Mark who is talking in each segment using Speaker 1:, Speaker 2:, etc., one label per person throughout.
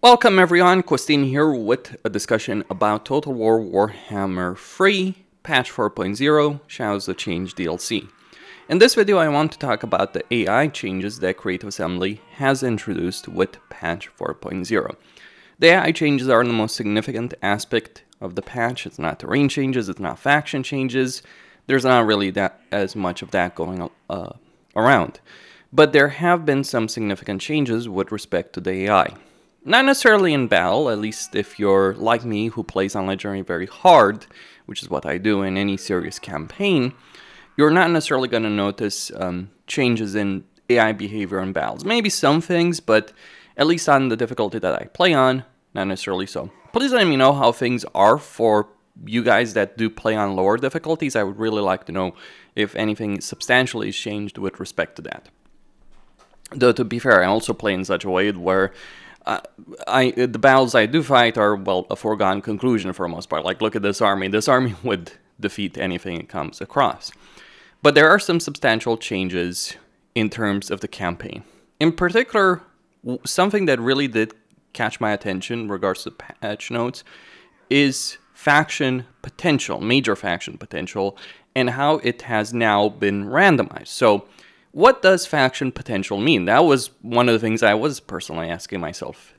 Speaker 1: Welcome everyone, Christine here with a discussion about Total War Warhammer 3, Patch 4.0, Shadows of Change DLC. In this video I want to talk about the AI changes that Creative Assembly has introduced with Patch 4.0. The AI changes are the most significant aspect of the patch. It's not terrain changes, it's not faction changes. There's not really as much of that going around. But there have been some significant changes with respect to the AI. Not necessarily in battle, at least if you're like me who plays on Legendary very hard, which is what I do in any serious campaign, you're not necessarily going to notice changes in AI behavior in battles. Maybe some things, but at least on the difficulty that I play on, not necessarily so. Please let me know how things are for you guys that do play on lower difficulties. I would really like to know if anything substantially has changed with respect to that. Though to be fair, I also play in such a way where the battles I do fight are, well, a foregone conclusion for the most part. Like, look at this army. This army would defeat anything it comes across. But there are some substantial changes in terms of the campaign. In particular, something that really did catch my attention in regards to patch notes is faction potential, major faction potential, and how it has now been randomized. So, what does faction potential mean? That was one of the things I was personally asking myself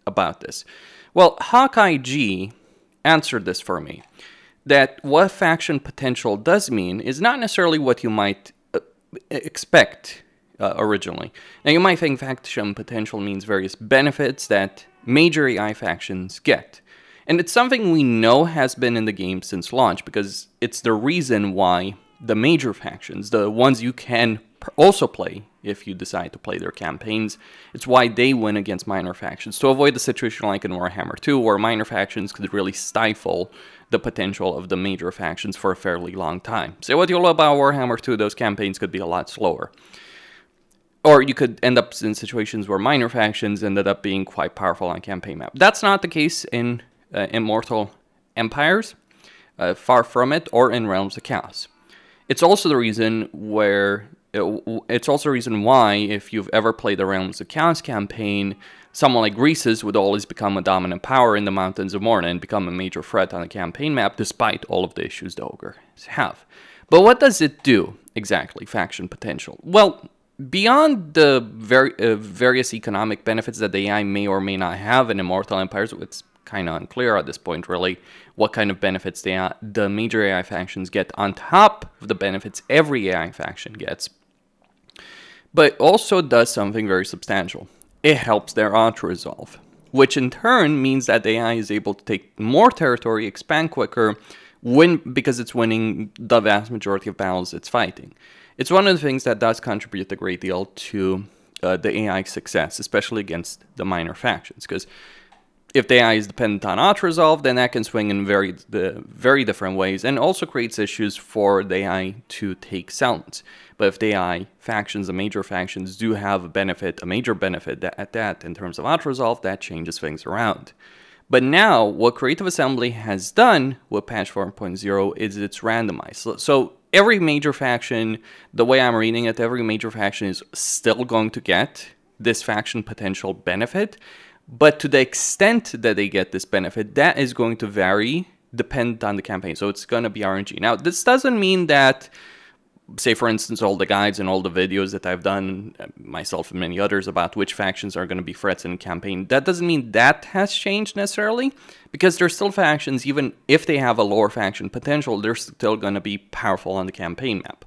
Speaker 1: about this. Well, Hawkeye G answered this for me. That what faction potential does mean is not necessarily what you might expect originally. Now, you might think faction potential means various benefits that major AI factions get. And it's something we know has been in the game since launch, because it's the reason why the major factions, the ones you can also play if you decide to play their campaigns, it's why they win against minor factions, to avoid the situation like in Warhammer 2, where minor factions could really stifle the potential of the major factions for a fairly long time. Say what you love about Warhammer 2, those campaigns could be a lot slower. Or you could end up in situations where minor factions ended up being quite powerful on campaign map. That's not the case in Immortal Empires, far from it, or in Realms of Chaos. It's also the reason why, if you've ever played the Realms of Chaos campaign, someone like Greases would always become a dominant power in the Mountains of Morna and become a major threat on the campaign map, despite all of the issues the ogres have. But what does it do exactly, faction potential? Well, beyond the various economic benefits that the AI may or may not have in Immortal Empires, it's kind of unclear at this point, really, what kind of benefits the major AI factions get on top of the benefits every AI faction gets. But it also does something very substantial. It helps their auto-resolve, which in turn means that the AI is able to take more territory, expand quicker, because it's winning the vast majority of battles it's fighting. It's one of the things that does contribute a great deal to the AI success, especially against the minor factions, because if the AI is dependent on auto-resolve, then that can swing in very different ways, and also creates issues for the AI to take settlements. But if the AI factions, the major factions, do have a major benefit at that in terms of auto-resolve, that changes things around. But now, what Creative Assembly has done with Patch 4.0 is it's randomized. So every major faction, the way I'm reading it, every major faction is still going to get this faction potential benefit. But to the extent that they get this benefit, that is going to vary dependent on the campaign. So it's going to be RNG. Now, this doesn't mean that, say for instance, all the guides and all the videos that I've done, myself and many others, about which factions are going to be threats in the campaign, that doesn't mean that has changed necessarily, because there's still factions, even if they have a lower faction potential, they're still going to be powerful on the campaign map.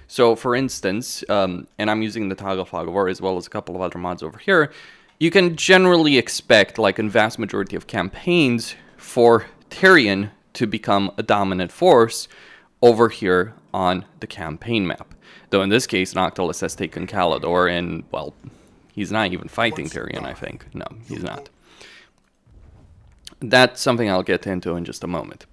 Speaker 1: So for instance, and I'm using the Toggle Fog of War as well as a couple of other mods over here, you can generally expect, like in vast majority of campaigns, for Tyrion to become a dominant force over here on the campaign map. Though in this case, Noctilus has taken Calidor, and, well, he's not even fighting Tyrion, I think. No, he's not. That's something I'll get into in just a moment.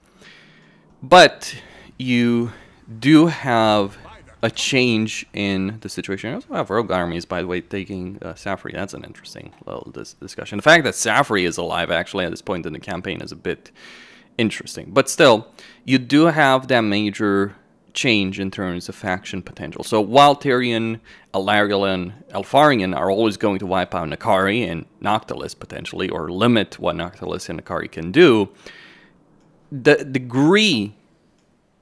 Speaker 1: But you do have a change in the situation. I also have rogue armies, by the way, taking Safri. That's an interesting little discussion. The fact that Safri is alive, actually, at this point in the campaign is a bit interesting. But still, you do have that major change in terms of faction potential. So while Tyrion, Alariel, and Elfarion are always going to wipe out Nakari and Noctilus potentially, or limit what Noctilus and Nakari can do, the degree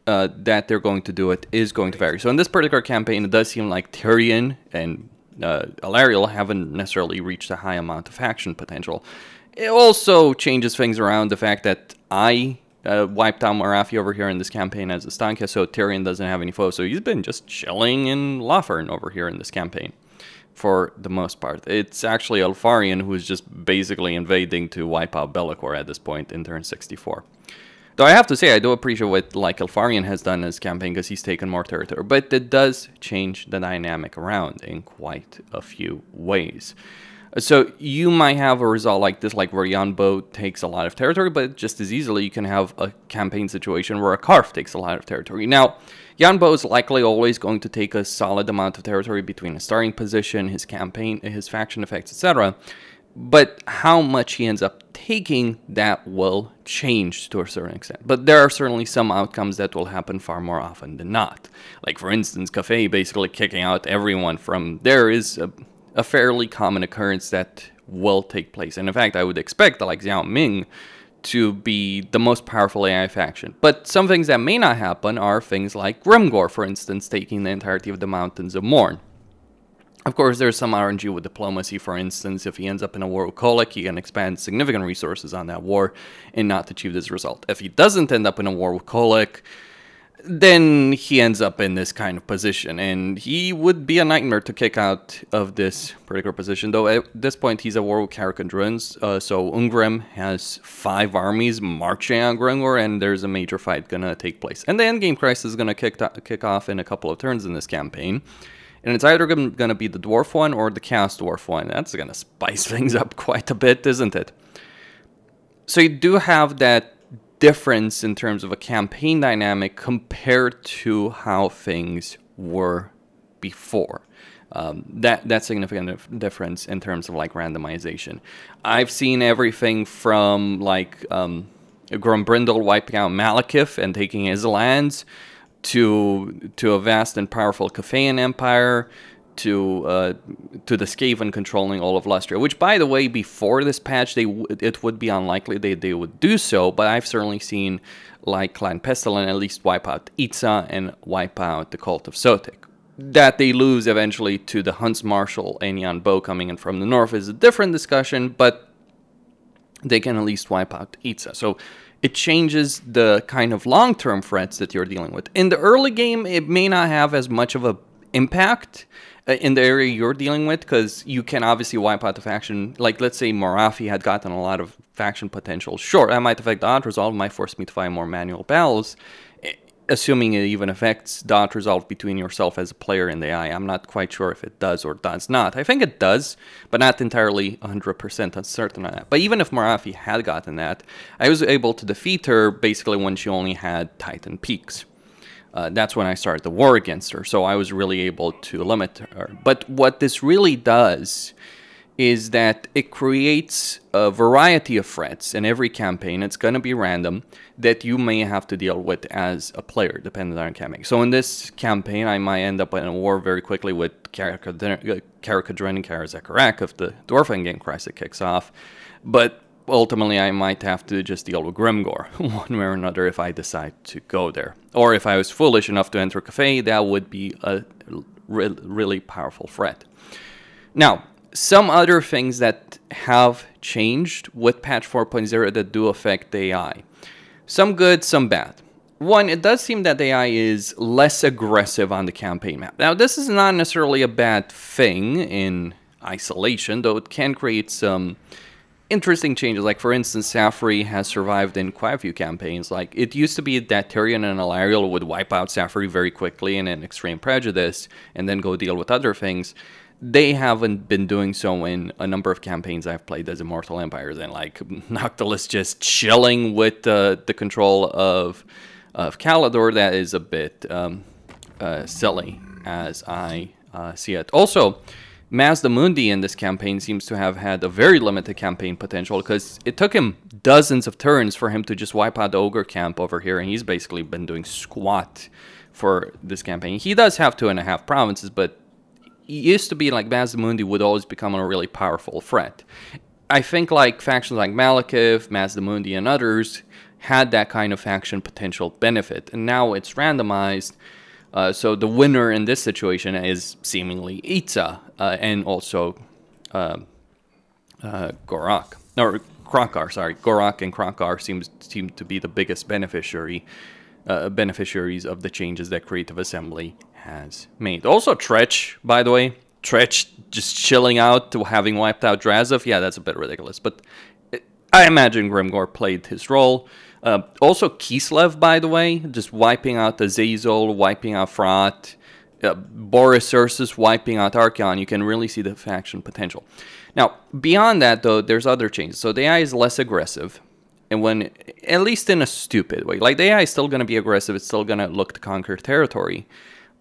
Speaker 1: that they're going to do it is going to vary. So in this particular campaign, it does seem like Tyrion and Alariel haven't necessarily reached a high amount of faction potential. It also changes things around the fact that I wiped out Morathi over here in this campaign as a Stankia, so Tyrion doesn't have any foes. So he's been just chilling in Lothern over here in this campaign for the most part. It's actually Elfarion who's just basically invading to wipe out Be'lakor at this point in turn 64. Though I have to say, I do appreciate what like Elfarion has done in his campaign because he's taken more territory. But it does change the dynamic around in quite a few ways. So you might have a result like this, like where Yonbo takes a lot of territory, but just as easily you can have a campaign situation where a Karf takes a lot of territory. Now, Yonbo is likely always going to take a solid amount of territory between his starting position, his campaign, his faction effects, etc. But how much he ends up taking, that will change to a certain extent. But there are certainly some outcomes that will happen far more often than not. Like, for instance, Cafe basically kicking out everyone from there is a fairly common occurrence that will take place. And in fact, I would expect like Xiao Ming to be the most powerful AI faction. But some things that may not happen are things like Grimgor, for instance, taking the entirety of the Mountains of Morn. Of course, there's some RNG with diplomacy. For instance, if he ends up in a war with Kholek, he can expend significant resources on that war and not achieve this result. If he doesn't end up in a war with Kholek, then he ends up in this kind of position, and he would be a nightmare to kick out of this particular position, though at this point he's at war with Carrick-and-Druns, so Ungrim has 5 armies marching on Grimgor, and there's a major fight gonna take place. And the endgame crisis is gonna kick off in a couple of turns in this campaign, and it's either gonna be the Dwarf one or the Chaos Dwarf one. That's gonna spice things up quite a bit, isn't it? So you do have that difference in terms of a campaign dynamic compared to how things were before. That's significant difference in terms of like randomization. I've seen everything from like Grombrindle wiping out Malekith and taking his lands to a vast and powerful Cathayan Empire, to the Skaven controlling all of Lustria, which, by the way, before this patch, it would be unlikely they would do so, but I've certainly seen, like Clan Pestilent, at least wipe out Itza and wipe out the Cult of Sotik. That they lose eventually to the Hunts Marshal and Yonbo coming in from the north is a different discussion, but they can at least wipe out Itza. So it changes the kind of long-term threats that you're dealing with. In the early game, it may not have as much of an impact in the area you're dealing with, because you can obviously wipe out the faction. Like, let's say Morathi had gotten a lot of faction potential. Sure, that might affect dot resolve, might force me to fight more manual battles, assuming it even affects dot resolve between yourself as a player and the AI. I'm not quite sure if it does or does not. I think it does, but not entirely 100% certain on that. But even if Morathi had gotten that, I was able to defeat her basically when she only had Titan Peaks. That's when I started the war against her, so I was really able to limit her. But what this really does is that it creates a variety of threats in every campaign. It's going to be random, that you may have to deal with as a player, depending on campaign. So in this campaign, I might end up in a war very quickly with Carrick-a-Dren and Karazekarak if the Dwarf Endgame crisis kicks off. But ultimately, I might have to just deal with Grimgor, one way or another, if I decide to go there. Or if I was foolish enough to enter Cafe, that would be a really powerful threat. Now, some other things that have changed with patch 4.0 that do affect the AI. Some good, some bad. One, it does seem that the AI is less aggressive on the campaign map. Now, this is not necessarily a bad thing in isolation, though it can create some interesting changes. Like, for instance, Safri has survived in quite a few campaigns. Like, it used to be that Tyrion and Alariel would wipe out Safri very quickly in an Extreme Prejudice and then go deal with other things. They haven't been doing so in a number of campaigns I've played as Immortal Empires, and like Noctilus just chilling with the control of Calador. That is a bit silly as I see it. Also, Mazda Mundi in this campaign seems to have had a very limited campaign potential, because it took him dozens of turns for him to just wipe out the Ogre camp over here, and he's basically been doing squat for this campaign. He does have 2.5 provinces, but it used to be like Mazdamundi would always become a really powerful threat. I think like factions like Malekith, Mazdamundi, and others had that kind of faction potential benefit, and now it's randomized. So the winner in this situation is seemingly Itza and also Gorak. Or Krokar, sorry. Gorak and Krokar seem to be the biggest beneficiaries of the changes that Creative Assembly has made. Also Tretch, by the way. Tretch just chilling out to having wiped out Drazov. Yeah, that's a bit ridiculous, but I imagine Grimgor played his role. Also Kislev, by the way, just wiping out the Azazel, wiping out Frat, Boris Ursus wiping out Archeon. You can really see the faction potential. Now, beyond that, though, there's other changes. So the AI is less aggressive, and when, at least in a stupid way. Like, the AI is still going to be aggressive. It's still going to look to conquer territory,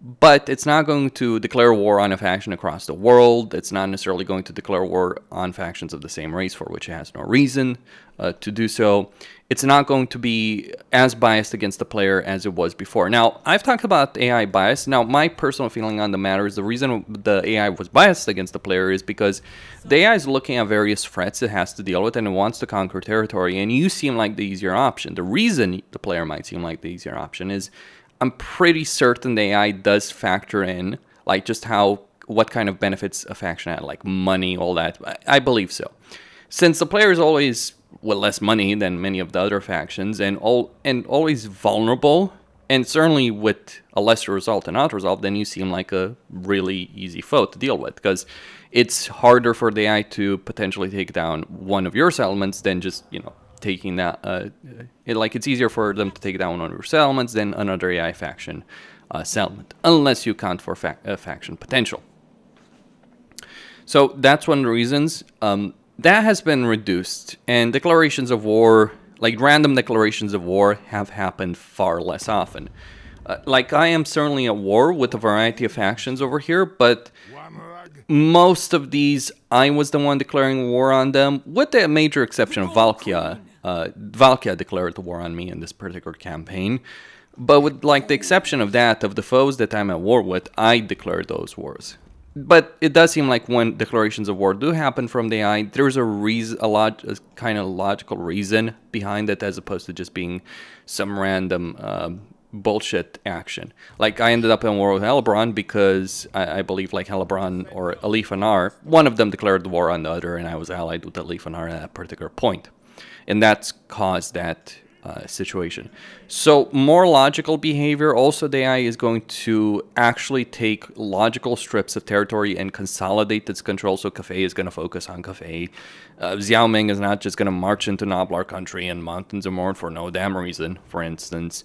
Speaker 1: but it's not going to declare war on a faction across the world. It's not necessarily going to declare war on factions of the same race, for which it has no reason to do so. It's not going to be as biased against the player as it was before. Now, I've talked about AI bias. Now, my personal feeling on the matter is the reason the AI was biased against the player is because the AI is looking at various threats it has to deal with, and it wants to conquer territory, and you seem like the easier option. The reason the player might seem like the easier option is I'm pretty certain the AI does factor in, like, just what kind of benefits a faction had, like money, all that. I believe so. Since the player is always with less money than many of the other factions, and always vulnerable, and certainly with a lesser result and out-resolve, then you seem like a really easy foe to deal with, because it's harder for the AI to potentially take down one of your settlements than just, you know, taking that, it's easier for them to take down one of your settlements than another AI faction settlement, unless you count for faction potential. So that's one of the reasons. That has been reduced, and declarations of war, like random declarations of war, have happened far less often. Like, I am certainly at war with a variety of factions over here, but most of these, I was the one declaring war on them, with the major exception of Valkia. Valkia declared the war on me in this particular campaign, but with, like, the exception of that, of the foes that I'm at war with, I declared those wars. But it does seem like when declarations of war do happen from the AI, there's a kind of logical reason behind it, as opposed to just being some random bullshit action. Like, I ended up in war with Helebron because I believe, like, Helebron or Alifanar, one of them declared the war on the other, and I was allied with Alifanar at that particular point. And that's caused that situation. So more logical behavior. Also, the AI is going to actually take logical strips of territory and consolidate its control. So Cathay is going to focus on Cathay. Xiaoming is not just going to march into Noblar country and Mountains of Morn for no damn reason, for instance.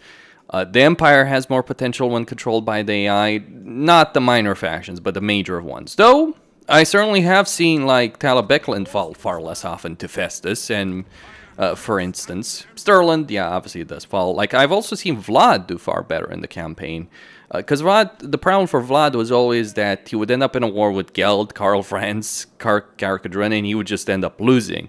Speaker 1: The Empire has more potential when controlled by the AI. Not the minor factions, but the major ones. Though, I certainly have seen, like, Talabeclan fall far less often to Festus, and for instance, Stirland, yeah, obviously it does fall. Like, I've also seen Vlad do far better in the campaign. Because Vlad, the problem for Vlad was always that he would end up in a war with Geld, Karl Franz, Karkadrin, and he would just end up losing.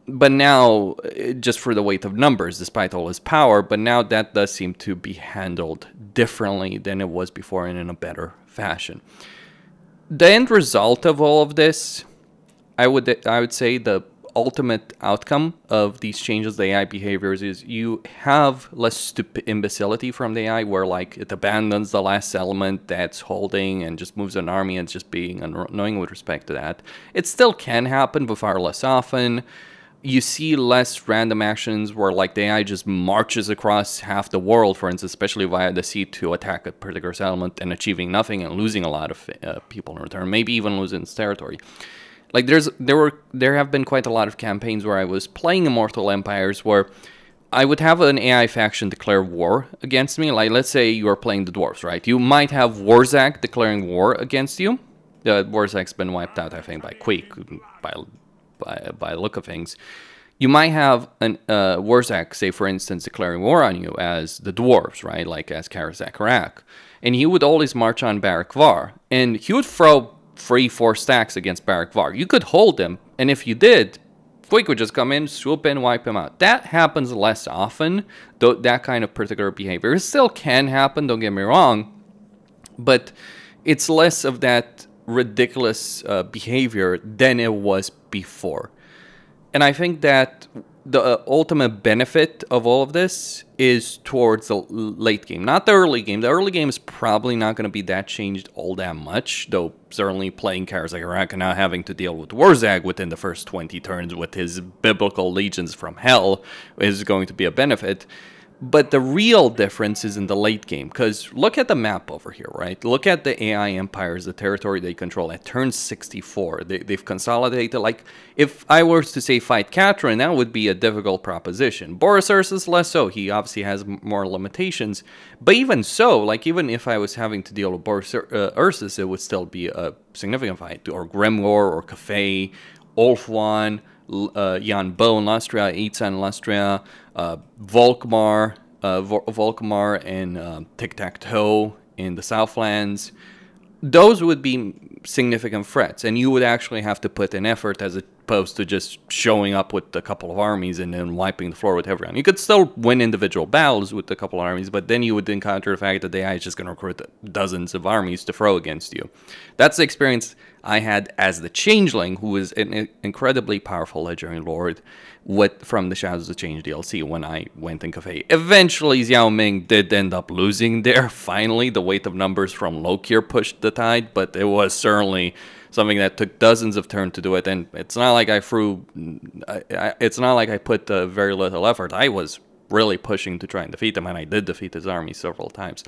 Speaker 1: But now, just for the weight of numbers, despite all his power, but now that does seem to be handled differently than it was before and in a better fashion. The end result of all of this, I would say the ultimate outcome of these changes to AI behaviors is you have less stupid imbecility from the AI, where, like, it abandons the last settlement that's holding and just moves an army and just being annoying with respect to that. It still can happen, but far less often. You see less random actions where, like, the AI just marches across half the world, for instance, especially via the sea, to attack a particular settlement and achieving nothing and losing a lot of people in return, maybe even losing its territory. Like, there have been quite a lot of campaigns where I was playing Immortal Empires where I would have an AI faction declare war against me. Like, let's say you are playing the Dwarves, right? You might have Warzak declaring war against you. Warzak's been wiped out, I think, by Quake, by the look of things. You might have an Warzak, say, for instance, declaring war on you as the Dwarves, right? Like, as Karazak. And he would always march on Barak Var. And he would throw 3-4 stacks against Barak Var. You could hold him, and if you did, we could just come in, swoop in, wipe him out. That happens less often, though that kind of particular behavior. It still can happen, don't get me wrong, but it's less of that ridiculous behavior than it was before. And I think that the ultimate benefit of all of this is towards the late game, not the early game. The early game is probably not going to be that changed all that much, though certainly playing cards like Iraq and not having to deal with Warzag within the first 20 turns with his biblical legions from hell is going to be a benefit. But the real difference is in the late game, because look at the map over here, right? Look at the AI empires, the territory they control at turn 64. They've consolidated. Like, if I were to say fight Catherine, that would be a difficult proposition. Boris Ursus, less so. He obviously has more limitations. But even so, like, even if I was having to deal with Boris Ursus, it would still be a significant fight. Or Gremgor, or Café, Ulfwan, Jan Bo in Lustria, Eitza in Lustria, Volkmar and Tic-Tac-Toe in the Southlands. Those would be significant threats, and you would actually have to put in effort as opposed to just showing up with a couple of armies and then wiping the floor with everyone. You could still win individual battles with a couple of armies, but then you would encounter the fact that the AI is just going to recruit dozens of armies to throw against you. That's the experience I had as the Changeling, who was an incredibly powerful legendary lord from the Shadows of Change DLC when I went in Cafe. Eventually, Xiao Ming did end up losing there. Finally, the weight of numbers from Lokir pushed the tide, but it was certainly something that took dozens of turns to do it. And it's not like I put very little effort. I was really pushing to try and defeat him, and I did defeat his army several times.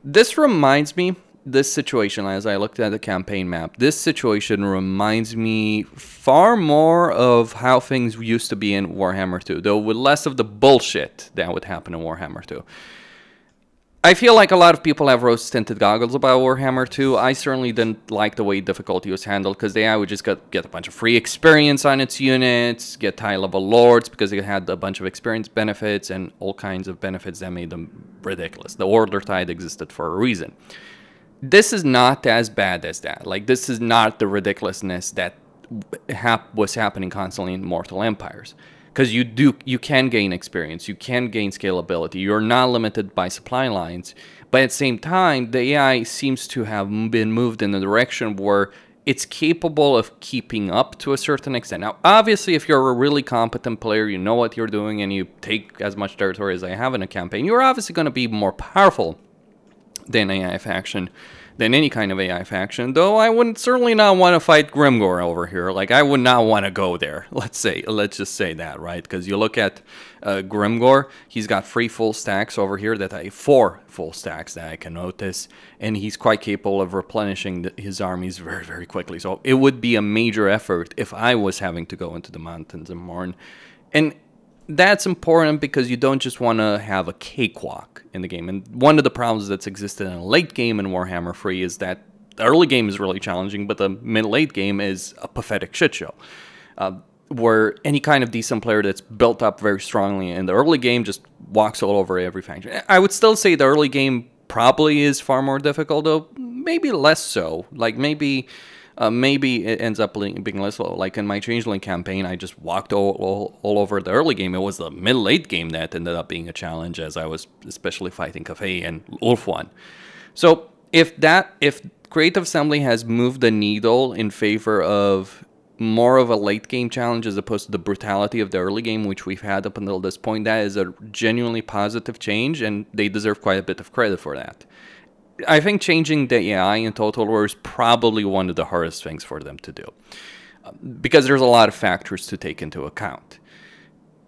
Speaker 1: This reminds me, this situation, as I looked at the campaign map, this situation reminds me far more of how things used to be in Warhammer 2, though with less of the bullshit that would happen in Warhammer 2. I feel like a lot of people have rose-tinted goggles about Warhammer 2. I certainly didn't like the way difficulty was handled, because the AI would just get a bunch of free experience on its units, get high-level lords because it had a bunch of experience benefits and all kinds of benefits that made them ridiculous. The Order Tide existed for a reason. This is not as bad as that. Like, this is not the ridiculousness that was happening constantly in Mortal Empires. Because you can gain experience, you can gain scalability, you're not limited by supply lines, but at the same time, the AI seems to have been moved in a direction where it's capable of keeping up to a certain extent. Now, obviously, if you're a really competent player, you know what you're doing, and you take as much territory as I have in a campaign, you're obviously going to be more powerful than AI faction, than any kind of AI faction, though I would certainly not want to fight Gremgor over here. Like, I would not want to go there. Let's just say that, right? Because you look at Gremgor, he's got 3 full stacks over here, 4 full stacks that I can notice, and he's quite capable of replenishing his armies very, very quickly. So it would be a major effort if I was having to go into the mountains and mourn. And that's important because you don't just want to have a cakewalk in the game. And one of the problems that's existed in a late game in Warhammer 3 is that the early game is really challenging, but the mid-late game is a pathetic shit show. Where any kind of decent player that's built up very strongly in the early game just walks all over every faction. I would still say the early game probably is far more difficult, though maybe less so. Like, maybe it ends up being less low. Like in my Changeling campaign, I just walked all over the early game. It was the mid-late game that ended up being a challenge, as I was especially fighting Cafe and Ulfwan. So if Creative Assembly has moved the needle in favor of more of a late game challenge as opposed to the brutality of the early game, which we've had up until this point, that is a genuinely positive change, and they deserve quite a bit of credit for that. I think changing the AI in Total War is probably one of the hardest things for them to do, because there's a lot of factors to take into account.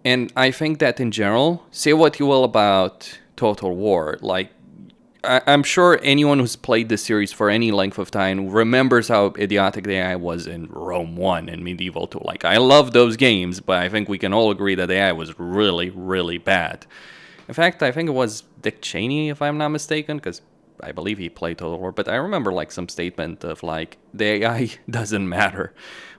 Speaker 1: And I think that in general, say what you will about Total War, like, I'm sure anyone who's played this series for any length of time remembers how idiotic the AI was in Rome 1 and Medieval 2. Like, I love those games, but I think we can all agree that the AI was really, really bad. In fact, I think it was Dick Cheney, if I'm not mistaken, because I believe he played Total War, but I remember like some statement of like, the AI doesn't matter.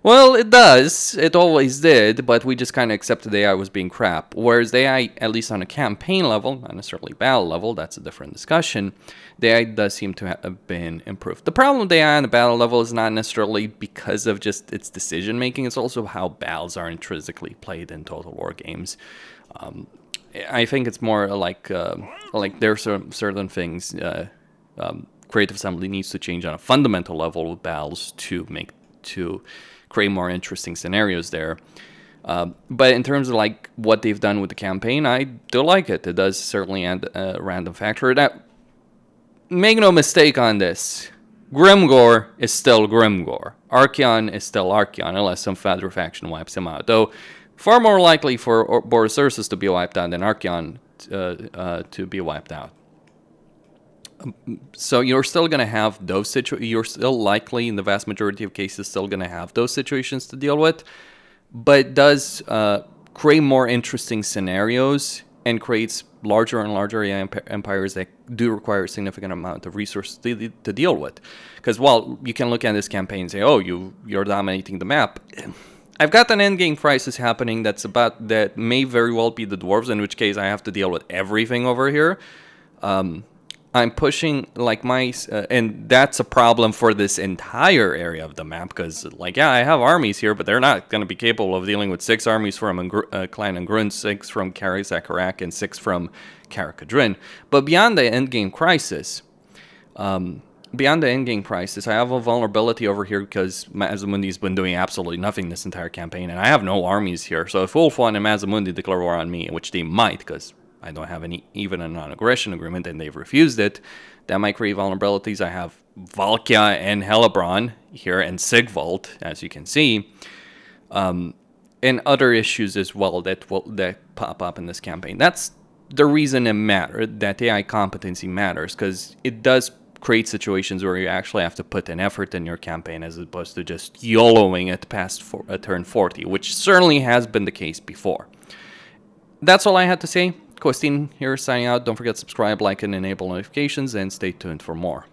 Speaker 1: Well, it does. It always did, but we just kind of accepted the AI was being crap. Whereas the AI, at least on a campaign level, not necessarily battle level, that's a different discussion, the AI does seem to have been improved. The problem with the AI on the battle level is not necessarily because of just its decision making, it's also how battles are intrinsically played in Total War games. I think it's more like there's certain things Creative Assembly needs to change on a fundamental level with battles to create more interesting scenarios there. But in terms of like what they've done with the campaign, I do like it. It does certainly add a random factor. That, make no mistake on this, Grimgore is still Grimgore. Archaon is still Archaon, unless some Fedra faction wipes him out. Though, far more likely for Boris Ursus to be wiped out than Archaon to be wiped out. So you're still going to have those situations. You're still likely, in the vast majority of cases, still going to have those situations to deal with. But it does create more interesting scenarios and creates larger and larger AI empires that do require a significant amount of resources to deal with. Because while you can look at this campaign and say, oh, you're dominating the map, I've got an endgame crisis happening that may very well be the dwarves, in which case I have to deal with everything over here. I'm pushing like and that's a problem for this entire area of the map, because like, yeah, I have armies here, but they're not going to be capable of dealing with 6 armies from Clan Angrun, 6 from Karak, and 6 from Karakadrin. But beyond the endgame crisis, I have a vulnerability over here because Mazamundi's been doing absolutely nothing this entire campaign, and I have no armies here. So if Ulfwan and Mazamundi declare war on me, which they might, because I don't have even a non-aggression agreement, and they've refused it, that might create vulnerabilities. I have Valkia and Hellebron here, and Sigvald, as you can see, and other issues as well that pop up in this campaign. That's the reason that AI competency matters, because it does create situations where you actually have to put an effort in your campaign as opposed to just YOLOing it past turn 40, which certainly has been the case before. That's all I had to say. Costin here signing out. Don't forget to subscribe, like, and enable notifications, and stay tuned for more.